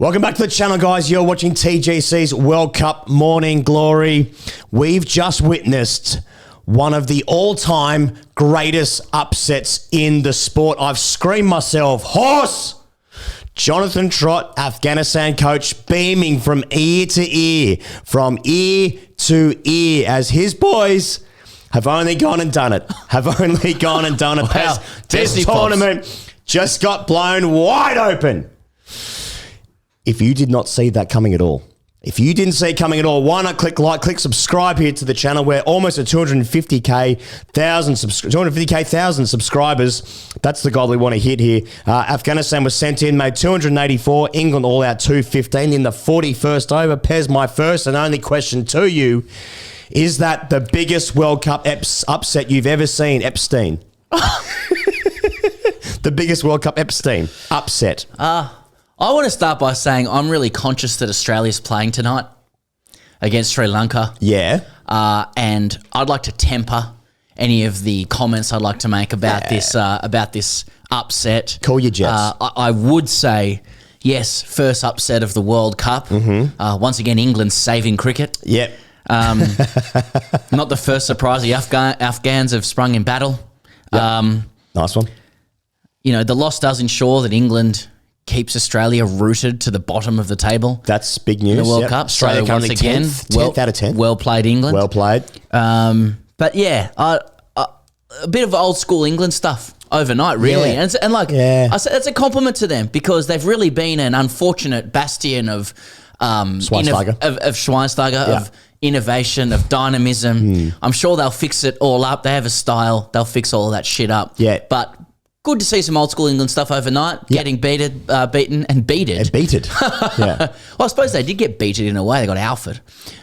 Welcome back to the channel, guys. You're watching TGC's World Cup Morning Glory. We've just witnessed one of the all-time greatest upsets in the sport. I've screamed myself, horse! Jonathan Trott, Afghanistan coach, beaming from ear to ear, as his boys have only gone and done it. Wow. This tournament just got blown wide open. If you did not see that coming at all, why not click like, click subscribe here to the channel. We're almost at 250,000 subscribers. That's the goal we want to hit here. Afghanistan was sent in, made 284. England all out 215 in the 41st over. Pez, my first and only question to you. Is that the biggest World Cup upset you've ever seen, Epstein? The biggest World Cup upset. I want to start by saying I'm really conscious that Australia's playing tonight against Sri Lanka. Yeah. And I'd like to temper any of the comments I'd like to make about this upset. Call your jets. I would say, yes, first upset of the World Cup. Once again, England's saving cricket. Yep. Not the first surprise. The Afghans have sprung in battle. Yep. Nice one. You know, the loss does ensure that England keeps Australia rooted to the bottom of the table. That's big news. In the World Cup. Australia so once again, 10th out of 10. Well played, England. Well played. But yeah, a bit of old school England stuff overnight, really. Yeah. I say that's a compliment to them because they've really been an unfortunate bastion of Schweinsteiger. of Schweinsteiger, of innovation, of dynamism. I'm sure they'll fix it all up. They have a style. They'll fix all of that shit up. Yeah. But good to see some old school England stuff overnight, getting beaten and beated. And beated. Yeah. Well, I suppose they did get beaten in a way. They got alphaed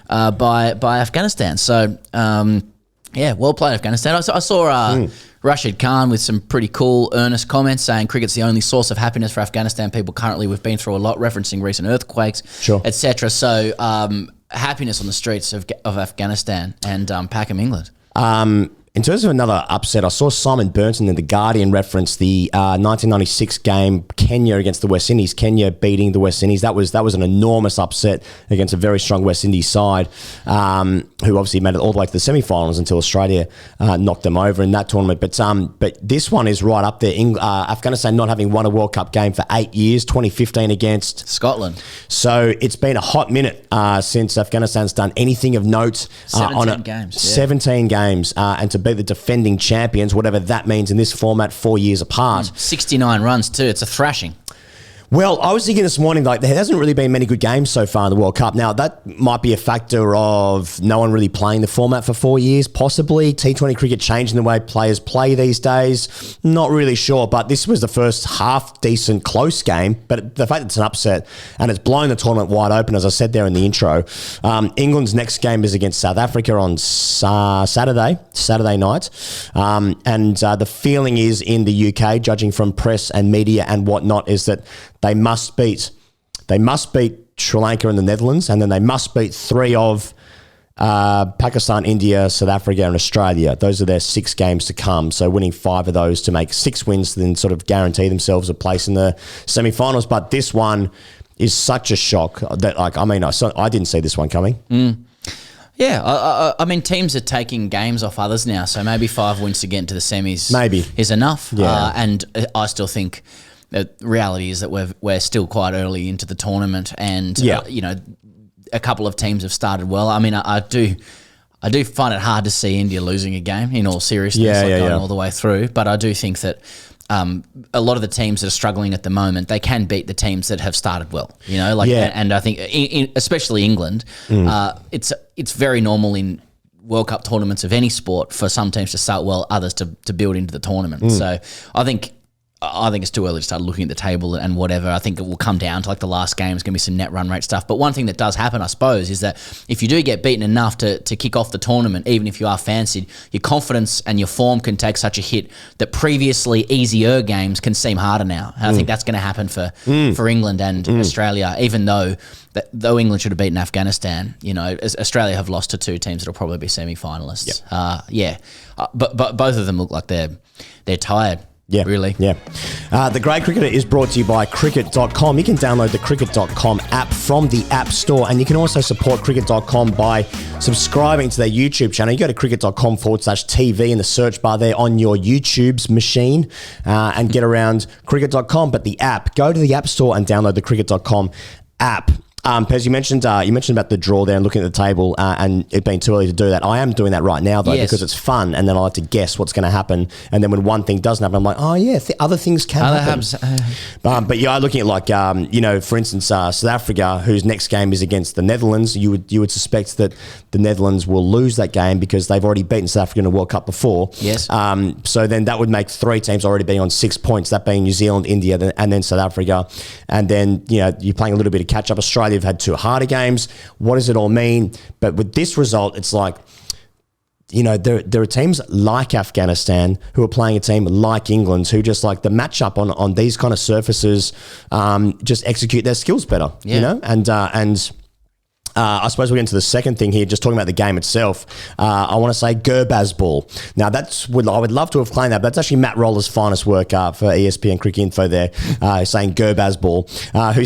by Afghanistan. So, well played, Afghanistan. I saw Rashid Khan with some pretty cool, earnest comments saying cricket's the only source of happiness for Afghanistan people currently. We've been through a lot, referencing recent earthquakes, etc. So, happiness on the streets of Afghanistan and Packham, England. In terms of another upset, I saw Simon Burnton in The Guardian reference the 1996 game, Kenya against the West Indies. Kenya beating the West Indies. That was an enormous upset against a very strong West Indies side, who obviously made it all the way to the semi-finals until Australia knocked them over in that tournament. But this one is right up there. Afghanistan not having won a World Cup game for 8 years, 2015 against Scotland. So it's been a hot minute since Afghanistan's done anything of note. 17 games. 17 games. And to be the defending champions, whatever that means in this format, 4 years apart. 69 runs too. It's a thrashing. Well, I was thinking this morning, like, there hasn't really been many good games so far in the World Cup. Now, that might be a factor of no one really playing the format for 4 years, possibly. T20 cricket changing the way players play these days. Not really sure, but this was the first half-decent close game. But the fact that it's an upset and it's blown the tournament wide open, as I said there in the intro. England's next game is against South Africa on Saturday night. And the feeling is in the UK, judging from press and media and whatnot, is that they must beat Sri Lanka and the Netherlands, and then they must beat three of Pakistan, India, South Africa, and Australia. Those are their 6 games to come. So winning 5 of those to make 6 wins, then sort of guarantee themselves a place in the semi-finals. But this one is such a shock that, I didn't see this one coming. Yeah, I mean, teams are taking games off others now, so maybe 5 wins to get into the semis is enough. Yeah. And I still think the reality is that we're still quite early into the tournament, and a couple of teams have started well. I mean, I do find it hard to see India losing a game, in all seriousness, going all the way through. But I do think that a lot of the teams that are struggling at the moment, they can beat the teams that have started well. And I think especially England, it's very normal in World Cup tournaments of any sport for some teams to start well, others to build into the tournament. So I think it's too early to start looking at the table and whatever. I think it will come down to like the last game is going to be some net run rate stuff. But one thing that does happen, I suppose, is that if you do get beaten enough to kick off the tournament, even if you are fancied, your confidence and your form can take such a hit that previously easier games can seem harder now. And I think that's going to happen for England and Australia, even though England should have beaten Afghanistan, Australia have lost to 2 teams that will probably be semi-finalists. But both of them look like they're tired. Yeah. Really. Yeah. The Grey Cricketer is brought to you by Cricket.com. You can download the Cricket.com app from the App Store, and you can also support Cricket.com by subscribing to their YouTube channel. You go to cricket.com/TV in the search bar there on your YouTube's machine and get around Cricket.com. But the app, go to the App Store and download the Cricket.com app. Pez, you mentioned about the draw there and looking at the table and it being too early to do that. I am doing that right now though because it's fun, and then I like to guess what's going to happen. And then when one thing doesn't happen, I'm like, oh yeah, other things can happen. But yeah, looking at like for instance, South Africa, whose next game is against the Netherlands, you would suspect that the Netherlands will lose that game because they've already beaten South Africa in a World Cup before. Yes. So then that would make 3 teams already being on 6 points. That being New Zealand, India, and then South Africa, and then you're playing a little bit of catch up. Australia have had 2 harder games. What does it all mean? But with this result, it's like, there are teams like Afghanistan who are playing a team like England who just like the matchup on these kind of surfaces, just execute their skills better, and I suppose we'll get into the second thing here, just talking about the game itself. I want to say Gurbaz Ball. Now, I would love to have claimed that, but that's actually Matt Roller's finest work for ESPN Cricket Info there, saying Gurbaz Ball, who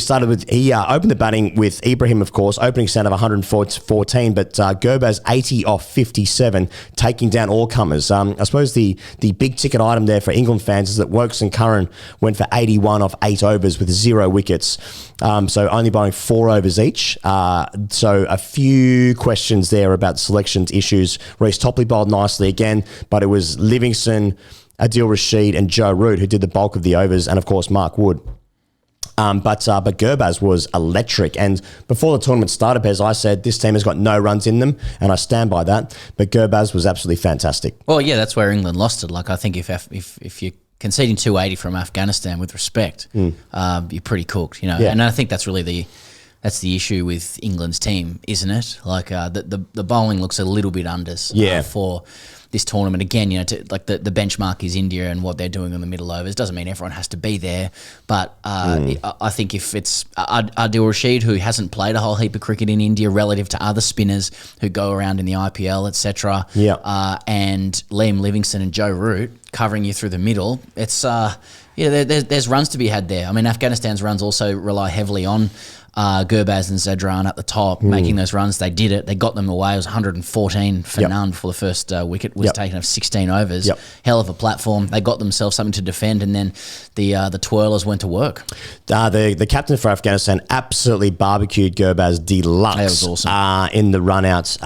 he opened the batting with Ibrahim, of course, opening stand of 114, but Gurbaz 80 off 57, taking down all comers. I suppose the big ticket item there for England fans is that Wokes and Curran went for 81 off 8 overs with 0 wickets, so only bowling 4 overs each. So a few questions there about selections issues. Reece Topley bowled nicely again, but it was Livingston, Adil Rashid and Joe Root who did the bulk of the overs, and of course Mark Wood. But Gurbaz was electric, and before the tournament started, Pez, I said this team has got no runs in them, and I stand by that. But Gurbaz was absolutely fantastic. Well, yeah, that's where England lost it. Like, I think if you're conceding 280 from Afghanistan, with respect, you're pretty cooked, Yeah. And I think that's really that's the issue with England's team, isn't it? Like the bowling looks a little bit unders for this tournament. Again, the benchmark is India and what they're doing on the middle overs. Doesn't mean everyone has to be there, but I think if it's Adil Rashid, who hasn't played a whole heap of cricket in India relative to other spinners who go around in the IPL, etc., and Liam Livingstone and Joe Root covering you through the middle, it's there's runs to be had there. I mean, Afghanistan's runs also rely heavily on Gurbaz and Zadran at the top, making those runs. They did it. They got them away. It was 114 for none before the first wicket was taken of 16 overs. Hell of a platform. They got themselves something to defend, and then the twirlers went to work. The captain for Afghanistan absolutely barbecued Gurbaz deluxe. That was awesome. In the run-outs.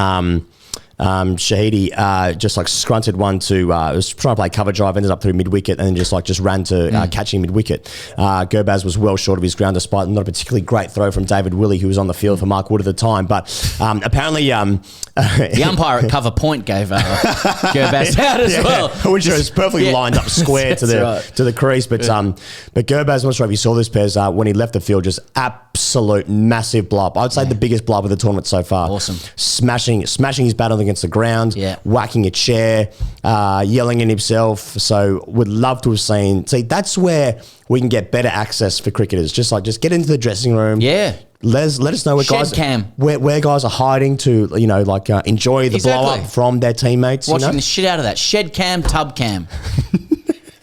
Shahidi just like scrunted one to was trying to play cover drive, ended up through mid-wicket, and then just ran to catching mid-wicket. Gurbaz was well short of his ground despite not a particularly great throw from David Willey, who was on the field for Mark Wood at the time. But apparently the umpire at cover point gave Gurbaz out as well. Which was perfectly lined up square to the crease. But Gurbaz, I'm not sure if you saw this, Pez, when he left the field, just absolute massive blow up. I'd say the biggest blow up of the tournament so far. Awesome. Smashing his bat against the ground, whacking a chair, yelling at himself. So would love to have seen. See, that's where we can get better access for cricketers. Just get into the dressing room. Yeah. Let us know where guys are hiding to, enjoy the blow up from their teammates. Watching the shit out of that. Shed cam, tub cam.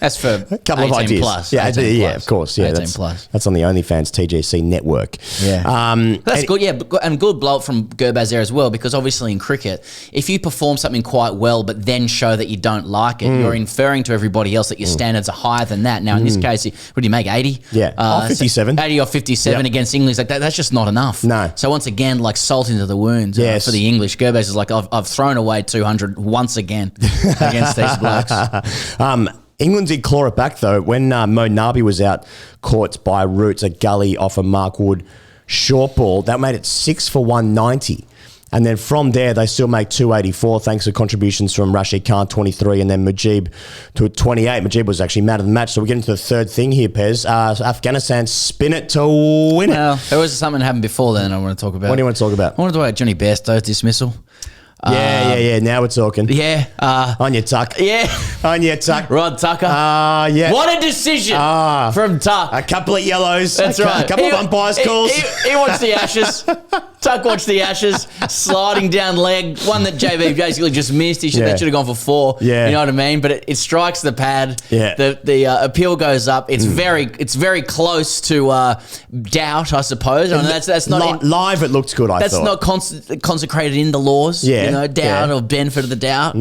That's for a couple of ideas. Plus. Yeah, of course. Yeah, that's on the OnlyFans TGC network. Yeah, that's good. Yeah, and good blow up from Gurbaz there as well, because obviously in cricket, if you perform something quite well but then show that you don't like it, you're inferring to everybody else that your standards are higher than that. Now in this case, what did you make? 80? Yeah, 57. 80 or 57 against English. Like that's just not enough. No. So once again, like salt into the wounds for the English. Gurbaz is like, I've thrown away 200 once again against these blokes. England did claw it back though when Mo Nabi was out, caught by Roots a gully off a Mark Wood short ball. That made it 6 for 190. And then from there, they still make 284 thanks to contributions from Rashid Khan, 23, and then Mujib to 28. Mujib was actually man of the match. So we get into the third thing here, Pez. Afghanistan spin it to win it. Well, there was something that happened before then I want to talk about. What do you want to talk about? I want to talk about Johnny Bairstow's dismissal. Yeah. Now we're talking. Yeah. On your tuck. Yeah. On your tuck. Rod Tucker. Yeah. What a decision from Tuck. A couple of yellows. That's right. A couple of umpires calls. He watched the Ashes. Tuck watched the Ashes, sliding down leg, one that JB basically just missed. They should have gone for 4. Yeah. You know what I mean? But it strikes the pad. Yeah. The appeal goes up. It's very close to doubt, I suppose. I mean, that's not live. It looked good. That's not consecrated in the laws. Yeah. You know, doubt or benefit of the doubt.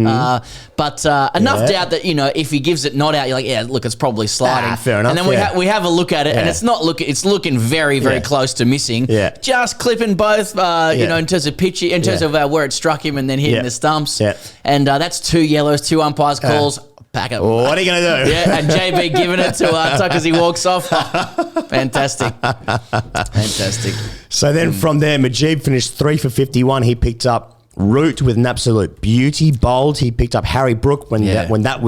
But enough doubt that, you know, if he gives it not out, you're like, yeah, look, it's probably sliding. Fair enough. And then we have a look at it, and it's looking very, very close to missing. Yeah. Just clipping both, you know, in terms of pitch, in terms of where it struck him and then hitting the stumps. Yeah. And that's 2 yellows, 2 umpires calls. Pack up. What are you going to do? Yeah, and JB giving it to Tuck as he walks off. Oh, fantastic. Fantastic. So then from there, Majib finished 3 for 51. He picked up Root with an absolute beauty. Bowled. He picked up Harry Brook when that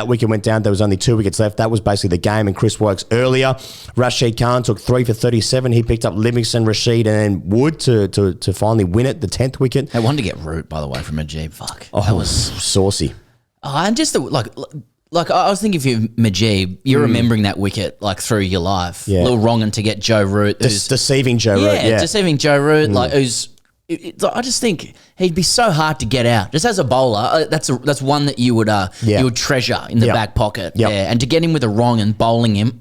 wicket went down. There was only 2 wickets left. That was basically the game. And Chris Woakes earlier. Rashid Khan took 3 for 37. He picked up Livingston, Rashid, and then Wood to finally win it. The 10th wicket. They wanted to get Root, by the way, from Majib. Fuck, that was saucy. And just like I was thinking, if you're Majib, you're remembering that wicket like through your life. Yeah. A little wronging to get Joe Root, deceiving Joe Root. Yeah, deceiving Joe Root. Like who's. I just think he'd be so hard to get out. Just as a bowler, that's one that you would treasure in the back pocket. Yep. Yeah, and to get him with a wrong and bowling him,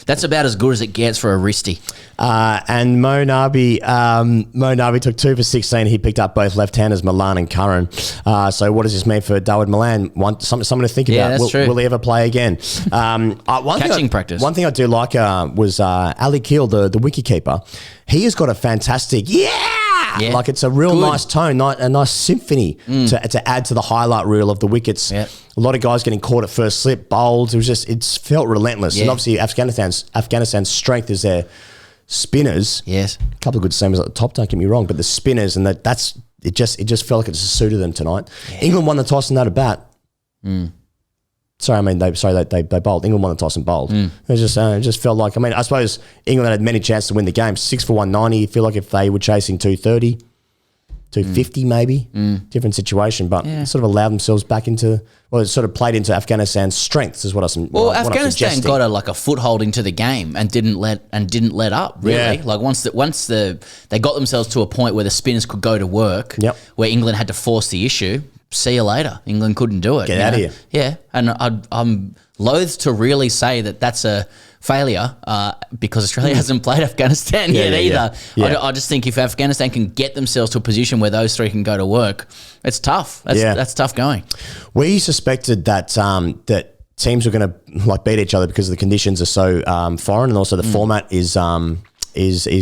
that's about as good as it gets for a wristy. And Mo Nabi took 2 for 16. He picked up both left-handers, Milan and Curran. So what does this mean for Dawood Milan? Something to think about. That's true. Will he ever play again? Catching practice. One thing I do like was Ali Keel, the wicketkeeper. He has got a fantastic like it's a real nice tone, a nice symphony to add to the highlight reel of the wickets. Yeah. A lot of guys getting caught at first slip, bowled. It felt relentless. Yeah. And obviously Afghanistan's strength is their spinners. Yes. A couple of good seamers at the top, don't get me wrong, but the spinners and it just felt like it just suited them tonight. Yeah. England won the toss and had a bat. They bowled. England won the toss and bowled. It just felt like, I suppose England had many chances to win the game. 6 for 190. You feel like if they were chasing 230, 250 maybe, different situation, but sort of allowed themselves back into, it sort of played into Afghanistan's strengths is what Afghanistan got a foothold into the game and didn't let up really. Yeah. Like once they got themselves to a point where the spinners could go to work, where England had to force the issue. See you later. England couldn't do it. Get out of here. Yeah, and I'm loath to really say that that's a failure because Australia hasn't played Afghanistan yet either. Yeah. I just think if Afghanistan can get themselves to a position where those 3 can go to work, it's tough. That's tough going. We suspected that that teams were going to beat each other because the conditions are so foreign, and also the format is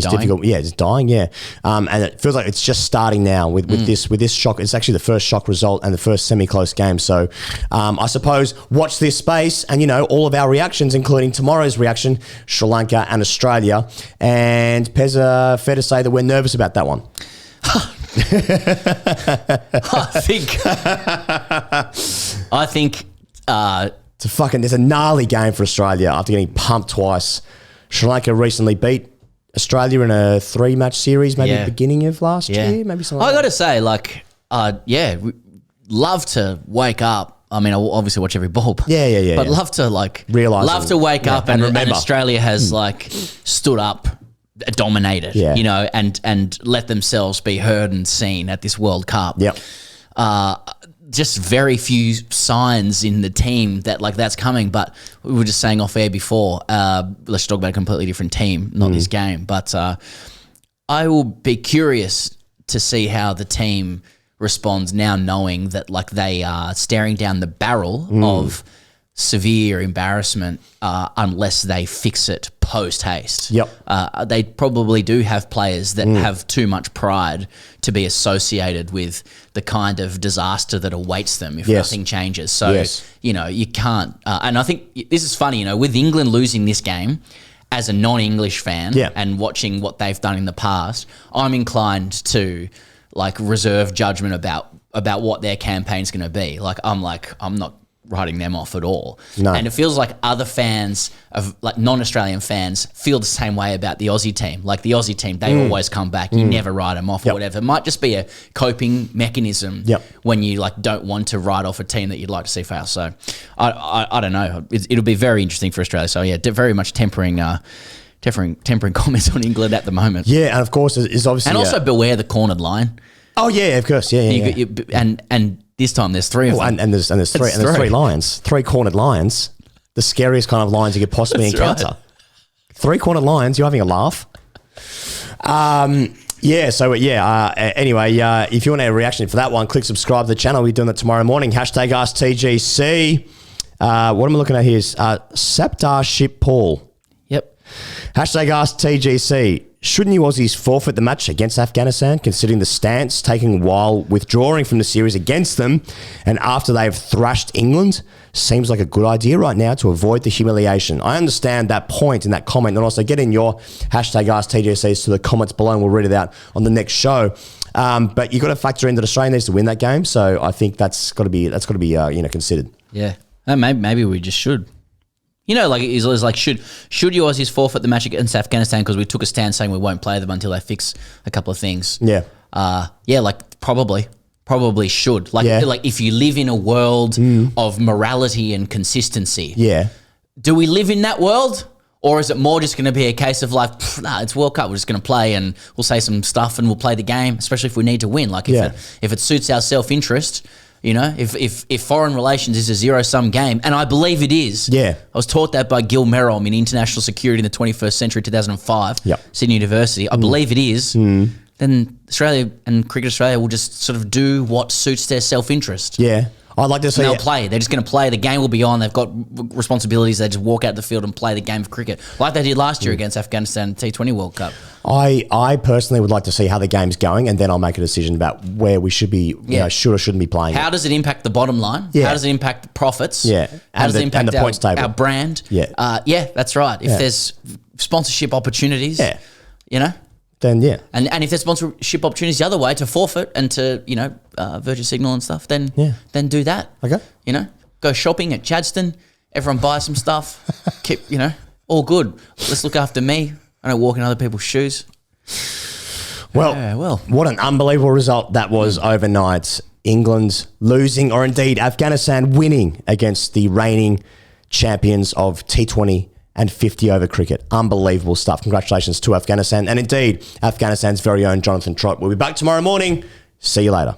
difficult. Yeah, it's dying. Yeah, and it feels like it's just starting now with this shock. It's actually the first shock result and the first semi-close game. So, I suppose watch this space, and all of our reactions, including tomorrow's reaction, Sri Lanka and Australia. And Pezza, fair to say that we're nervous about that one. I think there's a gnarly game for Australia after getting pumped twice. Sri Lanka recently beat Australia in a 3-match series, maybe beginning of last year, maybe something like that. I got to say, love to wake up. I mean, I obviously watch every ball, but love to realize, love to wake up and Australia has stood up, dominated, and let themselves be heard and seen at this World Cup. Yep. Just very few signs in the team that that's coming. But we were just saying off air before, let's talk about a completely different team, not this game. But I will be curious to see how the team responds now, knowing that they are staring down the barrel of severe embarrassment unless they fix it post haste. Yep. They probably do have players that have too much pride to be associated with the kind of disaster that awaits them if nothing changes. So, you can't. And I think this is funny, with England losing this game, as a non-English fan and watching what they've done in the past, I'm inclined to reserve judgment about what their campaign's going to be. I'm not writing them off at all. No. And it feels like other fans of non-Australian fans feel the same way about the Aussie team. The Aussie team, they always come back. You never write them off or whatever. It might just be a coping mechanism when you don't want to write off a team that you'd like to see fail. So I don't know. It'll be very interesting for Australia. So very much tempering tempering comments on England at the moment. Yeah, and of course, is obviously... And also beware the cornered line. Oh, yeah, of course. Yeah. And this time there's three of them. And there's three lions. 3 cornered lions. The scariest kind of lions you could possibly encounter. Right. 3 cornered lions. You're having a laugh. Anyway, if you want a reaction for that one, click subscribe to the channel. We're doing that tomorrow morning. Hashtag AskTGC. What am I looking at here? Saptar Ship Paul. Yep. Hashtag AskTGC. Shouldn't you Aussies forfeit the match against Afghanistan, considering the stance taken while withdrawing from the series against them and after they've thrashed England? Seems like a good idea right now to avoid the humiliation. I understand that point in that comment, and also get in your hashtag AskTGCs to the comments below, and we'll read it out on the next show. But you've got to factor in that Australia needs to win that game, so I think that's got to be considered. Yeah, maybe we just should. It's like should you Aussies forfeit the match against Afghanistan because we took a stand saying we won't play them until they fix a couple of things? Yeah. Probably should. Like if you live in a world of morality and consistency. Yeah. Do we live in that world? Or is it more just going to be a case of like, it's World Cup, we're just going to play and we'll say some stuff and we'll play the game, especially if we need to win. Like if it suits our self-interest. If foreign relations is a zero-sum game, and I believe it is. Yeah. I was taught that by Gil Merrill in International Security in the 21st Century, 2005, Sydney University. I believe it is. Then Australia and Cricket Australia will just sort of do what suits their self-interest. Yeah. I'd like to see they'll play. They're just going to play. The game will be on. They've got responsibilities. They just walk out the field and play the game of cricket, like they did last year against Afghanistan T20 World Cup. I personally would like to see how the game's going, and then I'll make a decision about where we should be, should or shouldn't be playing. How does it impact the bottom line? Yeah. How does it impact the profits? Yeah. How does it impact the points table? Our brand? Yeah. That's right. If there's sponsorship opportunities, then and if there's sponsorship opportunities the other way to forfeit and to Virgin Signal and stuff, then do that. Okay. Go shopping at Chadstone. Everyone buy some stuff. Keep all good. Let's look after me. I don't walk in other people's shoes. Well, what an unbelievable result that was overnight. England losing, or indeed Afghanistan winning against the reigning champions of T20 and 50 over cricket. Unbelievable stuff. Congratulations to Afghanistan, and indeed Afghanistan's very own Jonathan Trott. We'll be back tomorrow morning. See you later.